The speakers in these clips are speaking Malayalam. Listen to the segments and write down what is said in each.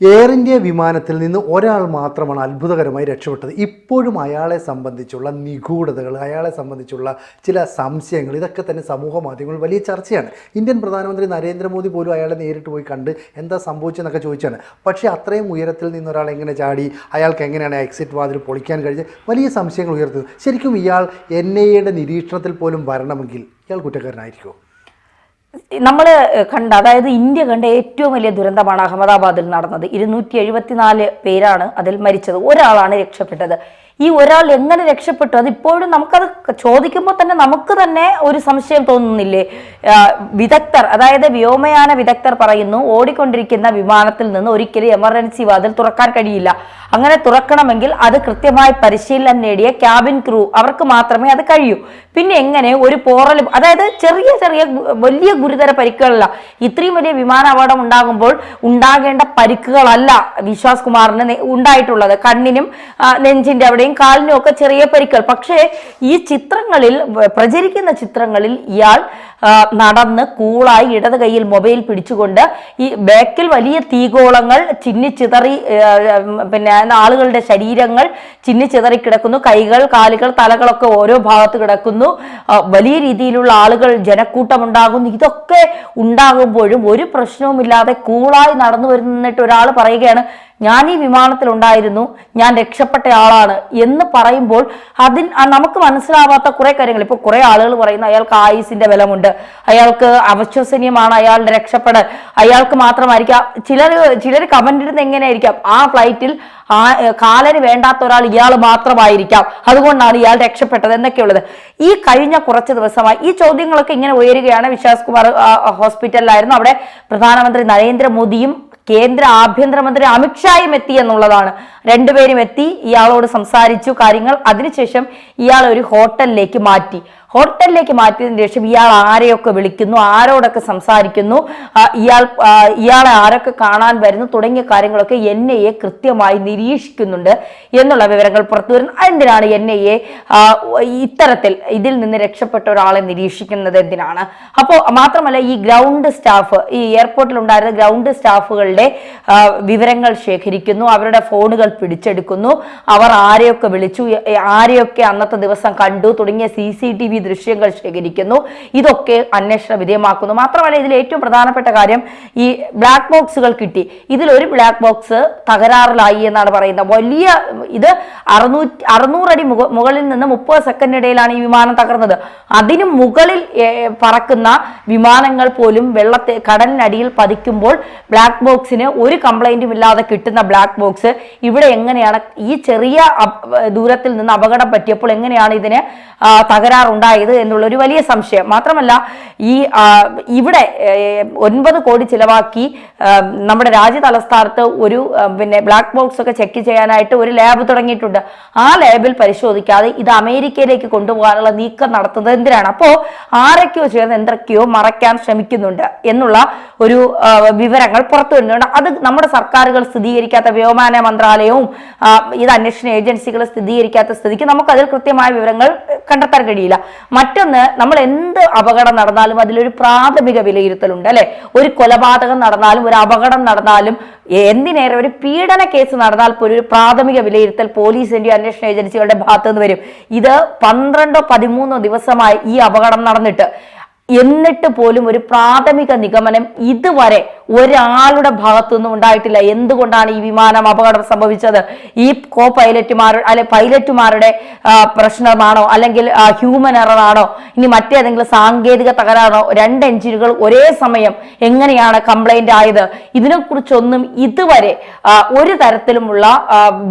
എയർ ഇന്ത്യ വിമാനത്തിൽ നിന്ന് ഒരാൾ മാത്രമാണ് അത്ഭുതകരമായി രക്ഷപ്പെട്ടത്. ഇപ്പോഴും അയാളെ സംബന്ധിച്ചുള്ള നിഗൂഢതകൾ, അയാളെ സംബന്ധിച്ചുള്ള ചില സംശയങ്ങൾ, ഇതൊക്കെ തന്നെ സമൂഹ മാധ്യമങ്ങൾ വലിയ ചർച്ചയാണ്. ഇന്ത്യൻ പ്രധാനമന്ത്രി നരേന്ദ്രമോദി പോലും അയാളെ നേരിട്ട് പോയി കണ്ട് എന്താ സംഭവിച്ചതെന്നൊക്കെ ചോദിച്ചാണ്. പക്ഷേ അത്രയും ഉയരത്തിൽ നിന്നൊരാൾ എങ്ങനെ ചാടി, അയാൾക്ക് എങ്ങനെയാണ് എക്സിറ്റ് വാതിൽ പൊളിക്കാൻ കഴിഞ്ഞത്, വലിയ സംശയങ്ങൾ ഉയർത്തുന്നത്. ശരിക്കും ഇയാൾ NIA നിരീക്ഷണത്തിൽ പോലും വരണമെങ്കിൽ ഇയാൾ കുറ്റക്കാരനായിരിക്കുമോ? നമ്മൾ കണ്ട, അതായത് ഇന്ത്യ കണ്ട ഏറ്റവും വലിയ ദുരന്തമാണ് അഹമ്മദാബാദിൽ നടന്നത്. 274 പേരാണ് അതിൽ മരിച്ചത്, ഒരാളാണ് രക്ഷപ്പെട്ടത്. ഈ ഒരാൾ എങ്ങനെ രക്ഷപ്പെട്ടു? അതിപ്പോഴും നമുക്കത് ചോദിക്കുമ്പോൾ തന്നെ നമുക്ക് തന്നെ ഒരു സംശയം തോന്നുന്നില്ലേ? വിദഗ്ധർ, അതായത് വ്യോമയാന വിദഗ്ധർ പറയുന്നു, ഓടിക്കൊണ്ടിരിക്കുന്ന വിമാനത്തിൽ നിന്ന് ഒരിക്കലും എമർജൻസി വാതിൽ തുറക്കാൻ കഴിയില്ല. അങ്ങനെ തുറക്കണമെങ്കിൽ അത് കൃത്യമായി പരിശീലനം നേടിയ ക്യാബിൻ ക്രൂ അവർക്ക് മാത്രമേ അത് കഴിയൂ. പിന്നെ എങ്ങനെ ഒരു പോറലും, അതായത് ചെറിയ ചെറിയ വലിയ ഗുരുതര പരിക്കുകളല്ല, ഇത്രയും വലിയ വിമാന അപകടം ഉണ്ടാകുമ്പോൾ ഉണ്ടാകേണ്ട പരിക്കുകളല്ല വിശ്വാസ് കുമാറിന് ഉണ്ടായിട്ടുള്ളത്. കണ്ണിനും നെഞ്ചിന്റെ അവിടെയും കാലിനും ഒക്കെ ചെറിയ പരിക്കുകൾ. പക്ഷേ ഈ ചിത്രങ്ങളിൽ, പ്രചരിക്കുന്ന ചിത്രങ്ങളിൽ ഇയാൾ നടന്ന് കൂളായി ഇടത് കൈയിൽ മൊബൈൽ പിടിച്ചുകൊണ്ട് ഈ ബാക്കിൽ വലിയ തീഗോളങ്ങൾ ചിന്നിച്ചിതറി, പിന്നെ ആളുകളുടെ ശരീരങ്ങൾ ചിന്നിച്ചിതറി കിടക്കുന്നു, കൈകൾ, കാലുകൾ, തലകളൊക്കെ ഓരോ ഭാഗത്ത് കിടക്കുന്നു, വലിയ രീതിയിലുള്ള ആളുകൾ, ജനക്കൂട്ടം ഉണ്ടാകുന്നു. ഇതൊക്കെ ഉണ്ടാകുമ്പോഴും ഒരു പ്രശ്നവുമില്ലാതെ കൂളായി നടന്നു വരുന്നിട്ട് ഒരാൾ പറയുകയാണ്, ഞാൻ ഈ വിമാനത്തിലുണ്ടായിരുന്നു, ഞാൻ രക്ഷപ്പെട്ട ആളാണ് എന്ന് പറയുമ്പോൾ നമുക്ക് മനസ്സിലാവാത്ത കുറെ കാര്യങ്ങൾ. ഇപ്പൊ കുറെ ആളുകൾ പറയുന്നു അയാൾക്ക് ആയുസിന്റെ ബലമുണ്ട്, അയാൾക്ക് അവിശ്വസനീയമാണ് അയാളുടെ രക്ഷപ്പെടൽ, അയാൾക്ക് മാത്രമായിരിക്കാം. ചിലർ കമന്റ് ഇടുന്ന എങ്ങനെയായിരിക്കാം, ആ ഫ്ലൈറ്റിൽ കാലന് വേണ്ടാത്ത ഒരാൾ ഇയാൾ മാത്രമായിരിക്കാം, അതുകൊണ്ടാണ് ഇയാൾ രക്ഷപ്പെട്ടത് എന്നൊക്കെയുള്ളത്. ഈ കഴിഞ്ഞ കുറച്ച് ദിവസമായി ഈ ചോദ്യങ്ങളൊക്കെ ഇങ്ങനെ ഉയരുകയാണ്. വിശ്വാസ് കുമാർ ഹോസ്പിറ്റലിലായിരുന്നു. അവിടെ പ്രധാനമന്ത്രി നരേന്ദ്രമോദിയും കേന്ദ്ര ആഭ്യന്തരമന്ത്രി അമിത്ഷായും എത്തി എന്നുള്ളതാണ്. രണ്ടുപേരും എത്തി, ഇയാളോട് സംസാരിച്ചു കാര്യങ്ങൾ. അതിനുശേഷം ഇയാൾ ഒരു ഹോട്ടലിലേക്ക് മാറ്റിയതിനു ശേഷം ഇയാൾ ആരെയൊക്കെ വിളിക്കുന്നു, ആരോടൊക്കെ സംസാരിക്കുന്നു, ഇയാളെ ആരൊക്കെ കാണാൻ വരുന്നു തുടങ്ങിയ കാര്യങ്ങളൊക്കെ NIA കൃത്യമായി നിരീക്ഷിക്കുന്നുണ്ട് എന്നുള്ള വിവരങ്ങൾ പുറത്തു വരുന്നു. എന്തിനാണ് NIA ഇത്തരത്തിൽ ഇതിൽ നിന്ന് രക്ഷപ്പെട്ട ഒരാളെ നിരീക്ഷിക്കുന്നത്? എന്തിനാണ്? അപ്പോൾ മാത്രമല്ല, ഈ ഗ്രൗണ്ട് സ്റ്റാഫ്, ഈ എയർപോർട്ടിൽ ഉണ്ടായിരുന്ന ഗ്രൗണ്ട് സ്റ്റാഫുകളുടെ വിവരങ്ങൾ ശേഖരിക്കുന്നു, അവരുടെ ഫോണുകൾ പിടിച്ചെടുക്കുന്നു, അവർ ആരെയൊക്കെ വിളിച്ചു, ആരെയൊക്കെ അന്നത്തെ ദിവസം കണ്ടു തുടങ്ങിയ CCTV ദൃശ്യങ്ങൾ ശേഖരിക്കുന്നു. ഇതൊക്കെ അന്വേഷണ വിധേയമാക്കുന്നു. മാത്രമല്ല, ഇതിൽ ഏറ്റവും പ്രധാനപ്പെട്ട കാര്യം, ഈ ബ്ലാക്ക് ബോക്സുകൾ കിട്ടി. ഇതിലൊരു ബ്ലാക്ക് ബോക്സ് തകരാറിലായി എന്നാണ് പറയുന്നത്. വലിയ, ഇത് 600 അടി മുകളിൽ നിന്ന് 30 സെക്കൻഡിനിടയിലാണ് ഈ വിമാനം തകർന്നത്. അതിനു മുകളിൽ പറക്കുന്ന വിമാനങ്ങൾ പോലും കടലിനടിയിൽ പതിക്കുമ്പോൾ ബ്ലാക്ക് ബോക്സിന് ഒരു കംപ്ലൈന്റും ഇല്ലാതെ കിട്ടുന്ന ബ്ലാക്ക് ബോക്സ് ഇവിടെ എങ്ങനെയാണ്, ഈ ചെറിയ ദൂരത്തിൽ നിന്ന് അപകടം പറ്റിയപ്പോൾ എങ്ങനെയാണ് ഇതിന് തകരാറുണ്ടായത് എന്നുള്ളൊരു വലിയ സംശയം. മാത്രമല്ല, ഇവിടെ 9 കോടി ചിലവാക്കി നമ്മുടെ രാജ്യ തലസ്ഥാനത്ത് ഒരു ബ്ലാക്ക് ബോക്സ് ഒക്കെ ചെക്ക് ചെയ്യാനായിട്ട് ഒരു ലാബ് തുടങ്ങിയിട്ടുണ്ട്. ആ ലാബിൽ പരിശോധിക്കാതെ ഇത് അമേരിക്കയിലേക്ക് കൊണ്ടുപോകാനുള്ള നീക്കം നടത്തുന്നത് എന്തിനാണ്? അപ്പോൾ ആരൊക്കെയോ ചേർന്ന് എന്തൊക്കെയോ മറയ്ക്കാൻ ശ്രമിക്കുന്നുണ്ട് എന്നുള്ള ഒരു വിവരങ്ങൾ പുറത്തു വരുന്നുണ്ട്. അത് നമ്മുടെ സർക്കാരുകൾ സ്ഥിരീകരിക്കാത്ത, വ്യോമയാന മന്ത്രാലയവും ഇത് അന്വേഷണ ഏജൻസികൾ സ്ഥിരീകരിക്കാത്ത സ്ഥിതിക്ക് നമുക്കതിൽ കൃത്യമായ വിവരങ്ങൾ കണ്ടെത്താൻ കഴിയില്ല. മറ്റൊന്ന്, നമ്മൾ എന്ത് അപകടം നടന്നാലും അതിലൊരു പ്രാഥമിക വിലയിരുത്തലുണ്ട്, അല്ലെ? ഒരു കൊലപാതകം നടന്നാലും, ഒരു അപകടം നടന്നാലും, എന്തിനേറെ ഒരു പീഡന കേസ് നടന്നാൽ പോലും ഒരു പ്രാഥമിക വിലയിരുത്തൽ പോലീസിന്റെ അന്വേഷണ ഏജൻസികളുടെ ഭാഗത്തു നിന്ന് വരും. ഇത് 12-13 ദിവസമായി ഈ അപകടം നടന്നിട്ട്, എന്നിട്ട് പോലും ഒരു പ്രാഥമിക നിഗമനം ഇതുവരെ ഒരാളുടെ ഭാഗത്തുനിന്നും ഉണ്ടായിട്ടില്ല. എന്തുകൊണ്ടാണ് ഈ വിമാനം അപകടം സംഭവിച്ചത്? ഈ കോ പൈലറ്റുമാരുടെ പ്രശ്നമാണോ, അല്ലെങ്കിൽ ഹ്യൂമൻ എറർ ആണോ, ഇനി മറ്റേതെങ്കിലും സാങ്കേതിക തകരാറോ? 2 എഞ്ചിനുകൾ ഒരേ സമയം എങ്ങനെയാണ് കംപ്ലൈന്റ് ആയത്? ഇതിനെക്കുറിച്ചൊന്നും ഇതുവരെ ഒരു തരത്തിലുമുള്ള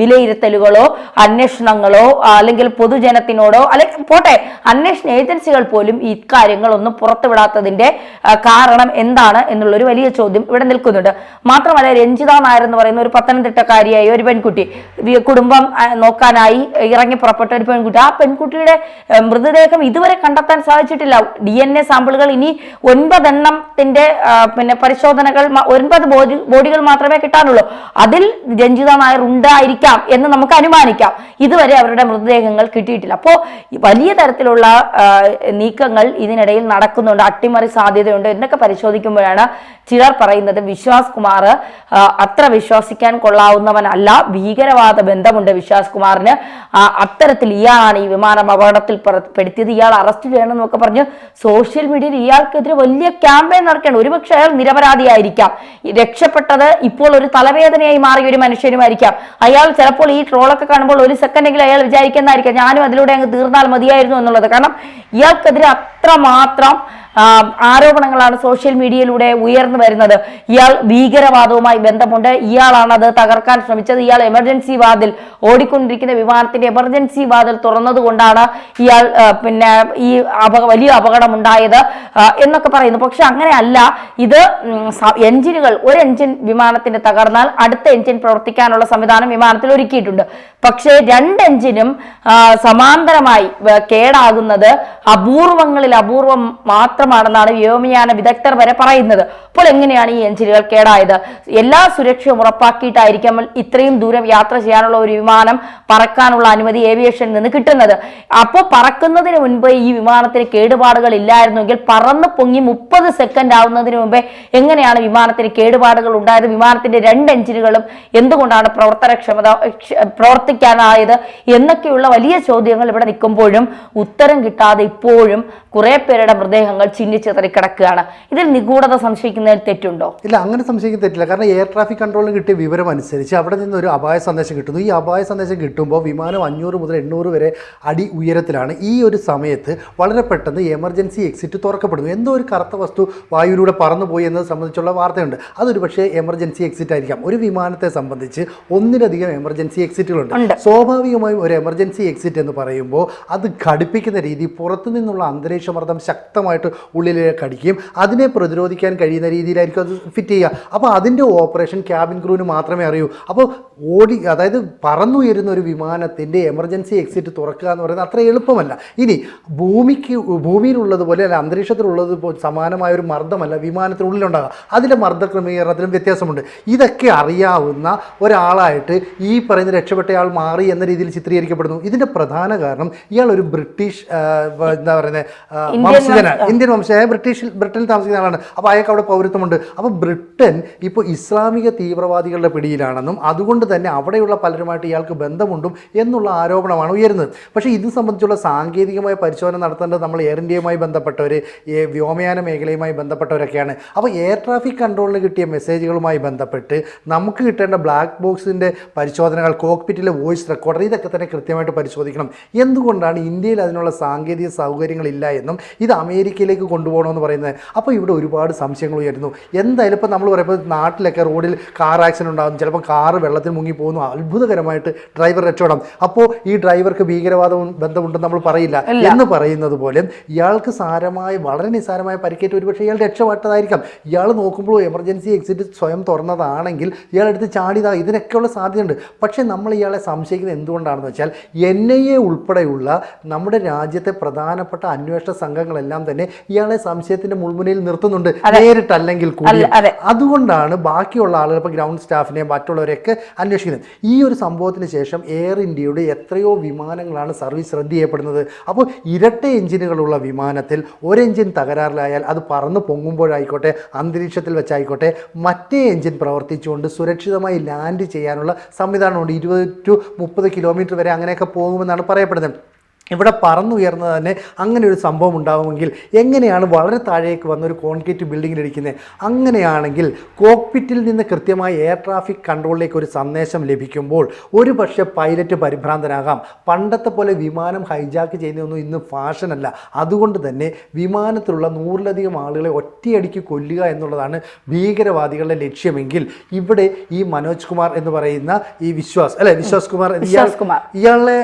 വിലയിരുത്തലുകളോ അന്വേഷണങ്ങളോ അല്ലെങ്കിൽ പൊതുജനത്തിനോടോ, അല്ലെങ്കിൽ പോട്ടെ, അന്വേഷണ ഏജൻസികൾ പോലും ഇക്കാര്യങ്ങളൊന്നും പുറത്തുവിടാത്തതിന്റെ കാരണം എന്താണ് എന്നുള്ളൊരു വലിയ ചോദ്യം ഇവിടെ നിൽക്കുന്നുണ്ട്. മാത്രമല്ല, രഞ്ജിത നായർ എന്ന് പറയുന്ന ഒരു പത്തനംതിട്ടക്കാരിയായ ഒരു പെൺകുട്ടി, കുടുംബം നോക്കാനായി ഇറങ്ങി പുറപ്പെട്ട ഒരു പെൺകുട്ടി, ആ പെൺകുട്ടിയുടെ മൃതദേഹം ഇതുവരെ കണ്ടെത്താൻ സാധിച്ചിട്ടില്ല. DNA സാമ്പിളുകൾ ഇനി 9 എണ്ണത്തിന്റെ പരിശോധനകൾ, 9 ബോഡികൾ മാത്രമേ കിട്ടാനുള്ളൂ. അതിൽ രഞ്ജിത നായർ ഉണ്ടായിരിക്കാം എന്ന് നമുക്ക് അനുമാനിക്കാം. ഇതുവരെ അവരുടെ മൃതദേഹങ്ങൾ കിട്ടിയിട്ടില്ല. അപ്പോൾ വലിയ തരത്തിലുള്ള നീക്കങ്ങൾ ഇതിനിടയിൽ നടക്കും. നടക്കുന്നുണ്ട്, അട്ടിമറി സാധ്യതയുണ്ട് എന്നൊക്കെ പരിശോധിക്കുമ്പോഴാണ് ചിലർ പറയുന്നത് വിശ്വാസ് കുമാർ അത്ര വിശ്വസിക്കാൻ കൊള്ളാവുന്നവനല്ല, ഭീകരവാദ ബന്ധമുണ്ട് വിശ്വാസ് കുമാറിന്, അത്തരത്തിൽ ഇയാളാണ് ഈ വിമാനം അപകടത്തിൽ പെടുത്തിയത്, ഇയാൾ അറസ്റ്റ് ചെയ്യണം എന്നൊക്കെ പറഞ്ഞ് സോഷ്യൽ മീഡിയയിൽ ഇയാൾക്കെതിരെ വലിയ ക്യാമ്പയിൻ നടക്കുകയാണ്. ഒരുപക്ഷെ അയാൾ നിരപരാധിയായിരിക്കാം, രക്ഷപ്പെട്ടത് ഇപ്പോൾ ഒരു തലവേദനയായി മാറിയ ഒരു മനുഷ്യനുമായിരിക്കാം. അയാൾ ചിലപ്പോൾ ഈ ട്രോളൊക്കെ കാണുമ്പോൾ ഒരു സെക്കൻഡെങ്കിലും അയാൾ വിചാരിക്കുന്നതായിരിക്കാം ഞാനും അതിലൂടെ അങ്ങ് തീർന്നാൽ മതിയായിരുന്നു എന്നുള്ളത്. കാരണം ഇയാൾക്കെതിരെ അത്രമാത്രം ആരോപണങ്ങളാണ് സോഷ്യൽ മീഡിയയിലൂടെ ഉയർന്നു വരുന്നത്. ഇയാൾ ഭീകരവാദവുമായി ബന്ധമുണ്ട്, ഇയാളാണ് അത് തകർക്കാൻ ശ്രമിച്ചത്, ഇയാൾ എമർജൻസി വാതിൽ ഓടിക്കൊണ്ടിരിക്കുന്ന വിമാനത്തിന്റെ എമർജൻസി വാതിൽ തുറന്നതുകൊണ്ടാണ് ഇയാൾ ഈ വലിയ അപകടം ഉണ്ടായത് എന്നൊക്കെ പറയുന്നു. പക്ഷെ അങ്ങനെയല്ല. ഇത് എഞ്ചിനുകൾ, ഒരു എഞ്ചിൻ വിമാനത്തിന് തകർന്നാൽ അടുത്ത എഞ്ചിൻ പ്രവർത്തിക്കാനുള്ള സംവിധാനം വിമാനത്തിൽ ഒരുക്കിയിട്ടുണ്ട്. പക്ഷേ രണ്ട് എഞ്ചിനും സമാന്തരമായി കേടാകുന്നത് അപൂർവങ്ങളിൽ അപൂർവം മാത്രമാണെന്നാണ് വ്യോമയാന വിദഗ്ധർ വരെ പറയുന്നത്. അപ്പോൾ എങ്ങനെയാണ് ഈ എഞ്ചിനുകൾ കേടായത്? എല്ലാ സുരക്ഷയും ഉറപ്പാക്കിയിട്ടായിരിക്കും ഇത്രയും ദൂരം യാത്ര ചെയ്യാനുള്ള ഒരു വിമാനം പറക്കാനുള്ള അനുമതി ഏവിയേഷനിൽ നിന്ന് കിട്ടുന്നത്. അപ്പോൾ പറക്കുന്നതിന് മുൻപ് ഈ വിമാനത്തിന് കേടുപാടുകൾ ഇല്ലായിരുന്നെങ്കിൽ പറന്ന് പൊങ്ങി 30 സെക്കൻഡ് ആവുന്നതിന് മുമ്പേ എങ്ങനെയാണ് വിമാനത്തിന് കേടുപാടുകൾ ഉണ്ടായത്? വിമാനത്തിന്റെ രണ്ട് എഞ്ചിനുകളും എന്തുകൊണ്ടാണ് പ്രവർത്തിക്കാനായത് എന്നൊക്കെയുള്ള വലിയ ചോദ്യങ്ങൾ ഇവിടെ നിൽക്കുമ്പോഴും ഉത്തരം കിട്ടാതെ ഇപ്പോഴും കുറെ പേരുടെ മൃതദേഹങ്ങൾ ചിന്നിച്ചിതറി കിടക്കുകയാണ്. ഇതിൽ നിഗൂഢത സംശയിക്കുന്നതിൽ തെറ്റുണ്ടോ? ഇല്ല, അങ്ങനെ സംശയിക്കുന്ന തെറ്റില്ല. കാരണം എയർ ട്രാഫിക് കൺട്രോളിന് കിട്ടിയ വിവരം അനുസരിച്ച് അവിടെ നിന്ന് ഒരു അപായ സന്ദേശം കിട്ടുന്നു. ഈ അപായ സന്ദേശം കിട്ടുമ്പോൾ വിമാനം 500 മുതൽ 800 വരെ അടി ഉയരത്തിലാണ്. ഈ ഒരു സമയത്ത് വളരെ പെട്ടെന്ന് എമർജൻസി എക്സിറ്റ് തുറക്കപ്പെടുന്നു. എന്തോ ഒരു കറുത്ത വസ്തു വായുവിലൂടെ പറന്നുപോയി എന്നത് സംബന്ധിച്ചുള്ള വാർത്തയുണ്ട്. അതൊരു പക്ഷേ എമർജൻസി എക്സിറ്റ് ആയിരിക്കാം. ഒരു വിമാനത്തെ സംബന്ധിച്ച് ഒന്നിലധികം എമർജൻസി എക്സിറ്റുകളുണ്ട്. സ്വാഭാവികമായും ഒരു എമർജൻസി എക്സിറ്റ് എന്ന് പറയുമ്പോൾ അത് ഘടിപ്പിക്കുന്ന രീതി പുറത്തു നിന്നുള്ള അന്തരീക്ഷമർദ്ദം ശക്തമായിട്ട് ഉള്ളിലേക്ക് അടിക്കുകയും അതിനെ പ്രതിരോധിക്കാൻ കഴിയുന്ന രീതിയിലായിരിക്കും അത് ഫിറ്റ് ചെയ്യുക. അപ്പോൾ അതിൻ്റെ ഓപ്പറേഷൻ ക്യാബിൻ ക്രൂവിന് മാത്രമേ അറിയൂ. അപ്പോൾ അതായത് പറന്നുയരുന്ന ഒരു വിമാനത്തിൻ്റെ എമർജൻസി എക്സിറ്റ് തുറക്കുക എന്ന് പറയുന്നത് അത്ര എളുപ്പമല്ല. ഇനി ഭൂമിയിലുള്ളതുപോലെ അല്ല അന്തരീക്ഷത്തിലുള്ളത് സമാനമായ ഒരു മർദ്ദമല്ല വിമാനത്തിനുള്ളിലുണ്ടാകുക. അതിൻ്റെ മർദ്ദ ക്രമീകരണത്തിലും വ്യത്യാസമുണ്ട്. ഇതൊക്കെ അറിയാവുന്ന ഒരാളായിട്ട് ഈ പറയുന്ന രക്ഷപ്പെട്ടയാൾ മാറി എന്ന രീതിയിൽ ചിത്രീകരിക്കപ്പെടുന്നു. ഇതിൻ്റെ പ്രധാന കാരണം ഇയാൾ ഒരു ബ്രിട്ടീഷ് എന്താ പറയുന്നത് ഇന്ത്യൻ വംശജനായ ബ്രിട്ടനിൽ താമസിക്കുന്ന ആളാണ്. അപ്പോൾ അയാൾക്ക് അവിടെ പൗരത്വമുണ്ട്. അപ്പോൾ ബ്രിട്ടൻ ഇപ്പോൾ ഇസ്ലാമിക തീവ്രവാദികളുടെ പിടിയിലാണെന്നും അതുകൊണ്ട് തന്നെ അവിടെയുള്ള പലരുമായിട്ട് ഇയാൾക്ക് ബന്ധമുണ്ടും എന്നുള്ള ആരോപണമാണ് ഉയരുന്നത്. പക്ഷേ ഇത് സംബന്ധിച്ചുള്ള സാങ്കേതികമായ പരിശോധന നടത്തേണ്ടത് നമ്മൾ എയർ ഇന്ത്യയുമായി ബന്ധപ്പെട്ടവർ, വ്യോമയാന മേഖലയുമായി ബന്ധപ്പെട്ടവരൊക്കെയാണ്. അപ്പോൾ എയർ ട്രാഫിക് കൺട്രോളിന് കിട്ടിയ മെസ്സേജുകളുമായി ബന്ധപ്പെട്ട് നമുക്ക് കിട്ടേണ്ട ബ്ലാക്ക് ബോക്സിൻ്റെ പരിശോധനകൾ, കോക്പിറ്റിലെ വോയിസ് റെക്കോർഡർ, ഇതൊക്കെ തന്നെ കൃത്യമായിട്ട് പരിശോധിക്കണം. എന്തുകൊണ്ടാണ് ഇന്ത്യയിൽ അതിനുള്ള സാങ്കേതിക സൗകര്യങ്ങളില്ല എന്നും ഇത് അമേരിക്കയിലേക്ക് കൊണ്ടുപോകണമെന്ന് പറയുന്നത്? അപ്പോൾ ഇവിടെ ഒരുപാട് സംശയങ്ങൾ ഉയരുന്നു. എന്തായാലും ഇപ്പോൾ നമ്മൾ പറയുമ്പോൾ നാട്ടിലൊക്കെ റോഡിൽ കാർ ആക്സിഡൻറ്റ് ഉണ്ടാകും, ചിലപ്പോൾ കാറ് വെള്ളത്തിൽ മുങ്ങി പോകുന്നു, അത്ഭുതകരമായിട്ട് ഡ്രൈവർ രക്ഷപ്പെടാം. അപ്പോൾ ഈ ഡ്രൈവർക്ക് ഭീകരവാദവും ബന്ധമുണ്ടെന്ന് നമ്മൾ പറയില്ല എന്ന് പറയുന്നത് പോലെ ഇയാൾക്ക് വളരെ നിസ്സാരമായ പരിക്കേറ്റ് ഒരുപക്ഷെ ഇയാൾ രക്ഷപ്പെട്ടതായിരിക്കാം. ഇയാൾ നോക്കുമ്പോൾ എമർജൻസി എക്സിറ്റ് സ്വയം തുറന്നതാണെങ്കിൽ ഇയാളെടുത്ത് ചാടിയതാ, ഇതിനൊക്കെയുള്ള സാധ്യതയുണ്ട്. പക്ഷേ നമ്മൾ ഇയാളെ സംശയിക്കുന്നത് എന്തുകൊണ്ടാണെന്ന് വെച്ചാൽ NIA ഉൾപ്പെടെയുള്ള നമ്മുടെ രാജ്യത്തെ പ്രധാനപ്പെട്ട അന്വേഷണ സംഘങ്ങളെല്ലാം തന്നെ ഇയാളെ സംശയത്തിന്റെ മുൾമുനയിൽ നിർത്തുന്നുണ്ട്, നേരിട്ടല്ലെങ്കിൽ കൂടി. അതുകൊണ്ടാണ് ബാക്കിയുള്ള ആളുകൾ, ഇപ്പോൾ ഗ്രൗണ്ട് സ്റ്റാഫിനെ മറ്റുള്ളവരെയൊക്കെ അന്വേഷിക്കുന്നത്. ഈ ഒരു സംഭവത്തിന് ശേഷം എയർ ഇന്ത്യയുടെ എത്രയോ വിമാനങ്ങളാണ് സർവീസ് റദ്ദ് ചെയ്യപ്പെടുന്നത്. അപ്പോൾ ഇരട്ട എഞ്ചിനുകളുള്ള വിമാനത്തിൽ ഒരു എഞ്ചിൻ തകരാറിലായാൽ അത് പറന്ന് പൊങ്ങുമ്പോഴായിക്കോട്ടെ അന്തരീക്ഷത്തിൽ വെച്ചായിക്കോട്ടെ മറ്റേ എഞ്ചിൻ പ്രവർത്തിച്ചുകൊണ്ട് സുരക്ഷിതമായി ലാൻഡ് ചെയ്യാനുള്ള സംവിധാനമുണ്ട്. 20 to 30 കിലോമീറ്റർ വരെ അങ്ങനെയൊക്കെ പോകുമെന്നാണ് പറയപ്പെടുന്നത്. ഇവിടെ പറന്നുയർന്നത് തന്നെ അങ്ങനെ ഒരു സംഭവം ഉണ്ടാകുമെങ്കിൽ എങ്ങനെയാണ് വളരെ താഴേക്ക് വന്ന ഒരു കോൺക്രീറ്റ് ബിൽഡിങ്ങിലിരിക്കുന്നത്? അങ്ങനെയാണെങ്കിൽ കോക്പിറ്റിൽ നിന്ന് കൃത്യമായി എയർ ട്രാഫിക് കൺട്രോളിലേക്ക് ഒരു സന്ദേശം ലഭിക്കുമ്പോൾ ഒരു പക്ഷേ പൈലറ്റ് പരിഭ്രാന്തനാകാം. പണ്ടത്തെ പോലെ വിമാനം ഹൈജാക്ക് ചെയ്യുന്നതൊന്നും ഇന്ന് ഫാഷനല്ല. അതുകൊണ്ട് തന്നെ വിമാനത്തിലുള്ള 100-ലധികം ആളുകളെ ഒറ്റയടിക്ക് കൊല്ലുക എന്നുള്ളതാണ് ഭീകരവാദികളുടെ ലക്ഷ്യമെങ്കിൽ ഇവിടെ ഈ മനോജ് കുമാർ എന്ന് പറയുന്ന ഈ വിശ്വാസ് കുമാർ ഇയാളെ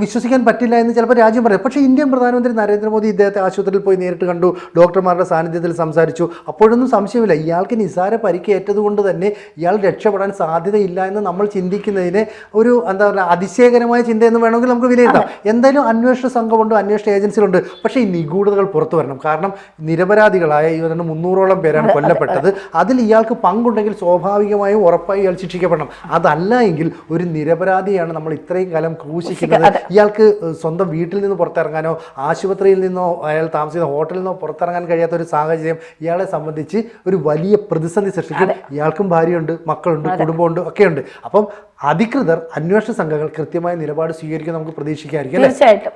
വിശ്വസിക്കാൻ പറ്റില്ല എന്ന് ചിലപ്പോൾ രാജ്യം പറയാം. പക്ഷേ ഇന്ത്യൻ പ്രധാനമന്ത്രി നരേന്ദ്രമോദി ഇദ്ദേഹത്തെ ആശുപത്രിയിൽ പോയി നേരിട്ട് കണ്ടു, ഡോക്ടർമാരുടെ സാന്നിധ്യത്തിൽ സംസാരിച്ചു. അപ്പോഴൊന്നും സംശയമില്ല, ഇയാൾക്ക് നിസ്സാര പരിക്കേറ്റത് കൊണ്ട് തന്നെ ഇയാൾ രക്ഷപ്പെടാൻ സാധ്യതയില്ല എന്ന് നമ്മൾ ചിന്തിക്കുന്നതിന് ഒരു എന്താ പറയുക അതിശയകരമായ ചിന്തയെന്ന് വേണമെങ്കിൽ നമുക്ക് വിലയിരുത്താം. എന്തായാലും അന്വേഷണ സംഘമുണ്ട്, അന്വേഷണ ഏജൻസികളുണ്ട്. പക്ഷേ ഈ നിഗൂഢതകൾ പുറത്തു വരണം. കാരണം നിരപരാധികളായ 300ഓളം പേരാണ് കൊല്ലപ്പെട്ടത്. അതിൽ ഇയാൾക്ക് പങ്കുണ്ടെങ്കിൽ സ്വാഭാവികമായും ഉറപ്പായി ഇയാൾ ശിക്ഷിക്കപ്പെടണം. അതല്ല എങ്കിൽ ഒരു നിരപരാധിയാണ് നമ്മൾ ഇത്രയും കാലം ക്രൂശിക്കുന്നത്. ഇയാൾക്ക് സ്വന്തം വീട്ടിൽ നിന്ന് പുറത്തിറങ്ങാനോ ആശുപത്രിയിൽ നിന്നോ അയാൾ താമസിക്കുന്ന ഹോട്ടലിൽ നിന്നോ പുറത്തിറങ്ങാൻ കഴിയാത്ത ഒരു സാഹചര്യം ഇയാളെ സംബന്ധിച്ച് ഒരു വലിയ പ്രതിസന്ധി സൃഷ്ടിക്കും. ഇയാൾക്കും ഭാര്യയുണ്ട്, മക്കളുണ്ട്, കുടുംബമുണ്ട്, ഒക്കെയുണ്ട്. അപ്പം അധികൃതർ, അന്വേഷണ സംഘങ്ങൾ കൃത്യമായ നിലപാട് സ്വീകരിക്കും നമുക്ക് പ്രതീക്ഷിക്കാമായിരിക്കും. തീർച്ചയായിട്ടും.